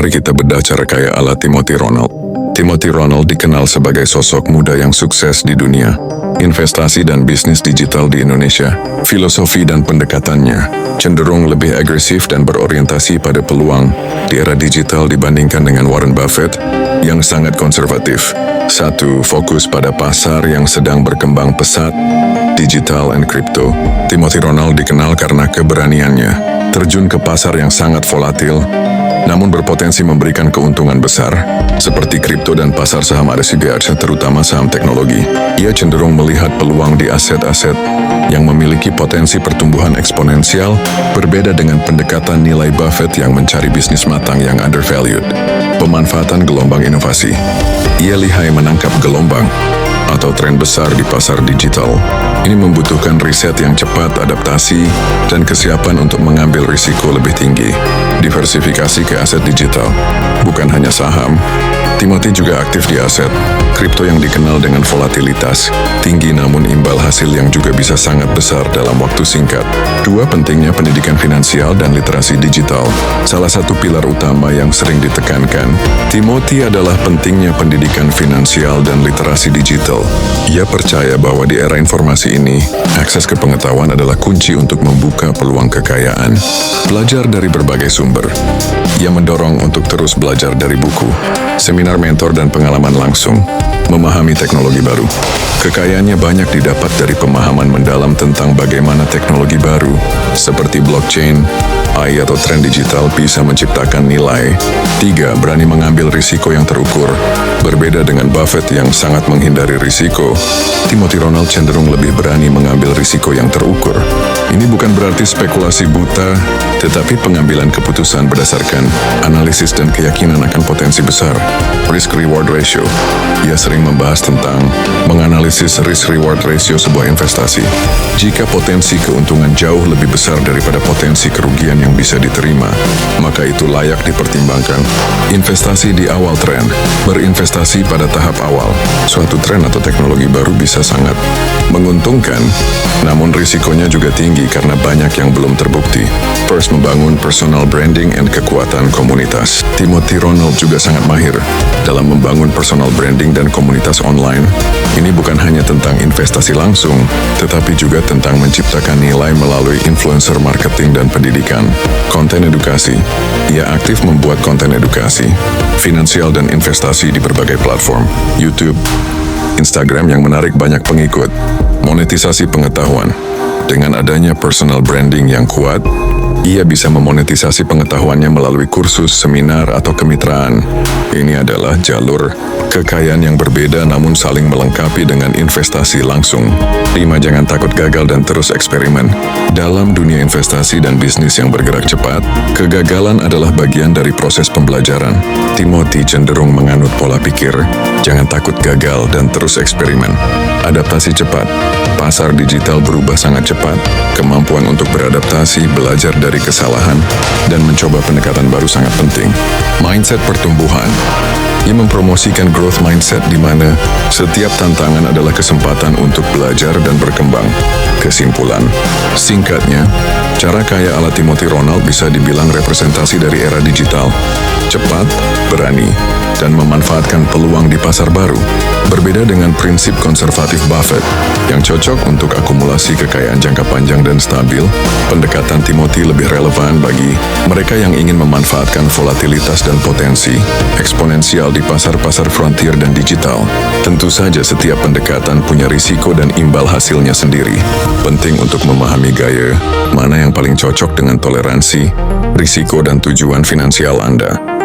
mari kita bedah cara kaya ala Timothy Ronald. Timothy Ronald dikenal sebagai sosok muda yang sukses di dunia investasi dan bisnis digital di Indonesia. Filosofi dan pendekatannya cenderung lebih agresif dan berorientasi pada peluang di era digital dibandingkan dengan Warren Buffett yang sangat konservatif. 1. Fokus pada pasar yang sedang berkembang pesat, digital and crypto. Timothy Ronald dikenal karena keberaniannya terjun ke pasar yang sangat volatil, namun berpotensi memberikan keuntungan besar, seperti kripto dan pasar saham ADCBR, terutama saham teknologi. Ia cenderung melihat peluang di aset-aset yang memiliki potensi pertumbuhan eksponensial, berbeda dengan pendekatan nilai Buffett yang mencari bisnis matang yang undervalued. Pemanfaatan gelombang inovasi. Ia lihai menangkap gelombang atau tren besar di pasar digital. Ini membutuhkan riset yang cepat, adaptasi, dan kesiapan untuk mengambil risiko lebih tinggi. Diversifikasi ke aset digital, bukan hanya saham. Timothy juga aktif di aset kripto yang dikenal dengan volatilitas tinggi namun imbal hasil yang juga bisa sangat besar dalam waktu singkat. 2. Pentingnya pendidikan finansial dan literasi digital. Salah satu pilar utama yang sering ditekankan Timothy adalah pentingnya pendidikan finansial dan literasi digital. Ia percaya bahwa di era informasi ini, akses ke pengetahuan adalah kunci untuk membuka peluang kekayaan. Belajar dari berbagai sumber. Ia mendorong untuk terus belajar dari buku, seminar mentor dan pengalaman langsung, memahami teknologi baru. Kekayaannya banyak didapat dari pemahaman mendalam tentang bagaimana teknologi baru, seperti blockchain, AI atau tren digital bisa menciptakan nilai. 3. Berani mengambil risiko yang terukur. Berbeda dengan Buffett yang sangat menghindari risiko, Timothy Ronald cenderung lebih berani mengambil risiko yang terukur. Ini bukan berarti spekulasi buta, tetapi pengambilan keputusan berdasarkan analisis dan keyakinan akan potensi besar. Risk-reward ratio. Ia sering membahas tentang menganalisis risk-reward ratio sebuah investasi. Jika potensi keuntungan jauh lebih besar daripada potensi kerugian yang bisa diterima, maka itu layak dipertimbangkan. Investasi di awal tren. Berinvestasi pada tahap awal suatu tren atau teknologi baru bisa sangat menguntungkan, namun risikonya juga tinggi karena banyak yang belum terbukti. First, membangun personal branding and kekuatan komunitas. Timothy Ronald juga sangat mahir dalam membangun personal branding dan komunitas online. Ini bukan hanya tentang investasi langsung, tetapi juga tentang menciptakan nilai melalui influencer marketing dan pendidikan. Konten edukasi. Ia aktif membuat konten edukasi, finansial dan investasi di berbagai platform. YouTube, Instagram yang menarik banyak pengikut. Monetisasi pengetahuan. Dengan adanya personal branding yang kuat, ia bisa memonetisasi pengetahuannya melalui kursus, seminar, atau kemitraan. Ini adalah jalur kekayaan yang berbeda namun saling melengkapi dengan investasi langsung. 5. Jangan takut gagal dan terus eksperimen. Dalam dunia investasi dan bisnis yang bergerak cepat, kegagalan adalah bagian dari proses pembelajaran. Timothy cenderung menganut pola pikir, jangan takut gagal dan terus eksperimen. Adaptasi cepat. Pasar digital berubah sangat cepat. Kemampuan untuk beradaptasi, belajar dari kesalahan, dan mencoba pendekatan baru sangat penting. Mindset pertumbuhan. Ia mempromosikan growth mindset di mana setiap tantangan adalah kesempatan untuk belajar dan berkembang. Kesimpulan, singkatnya, cara kaya ala Timothy Ronald bisa dibilang representasi dari era digital. Cepat, berani, dan memanfaatkan peluang di pasar baru. Berbeda dengan prinsip konservatif Buffett yang cocok untuk akumulasi kekayaan jangka panjang dan stabil, pendekatan Timothy lebih relevan bagi mereka yang ingin memanfaatkan volatilitas dan potensi eksponensial di pasar-pasar frontier dan digital. Tentu saja setiap pendekatan punya risiko dan imbal hasilnya sendiri. Penting untuk memahami gaya mana yang paling cocok dengan toleransi, risiko dan tujuan finansial Anda.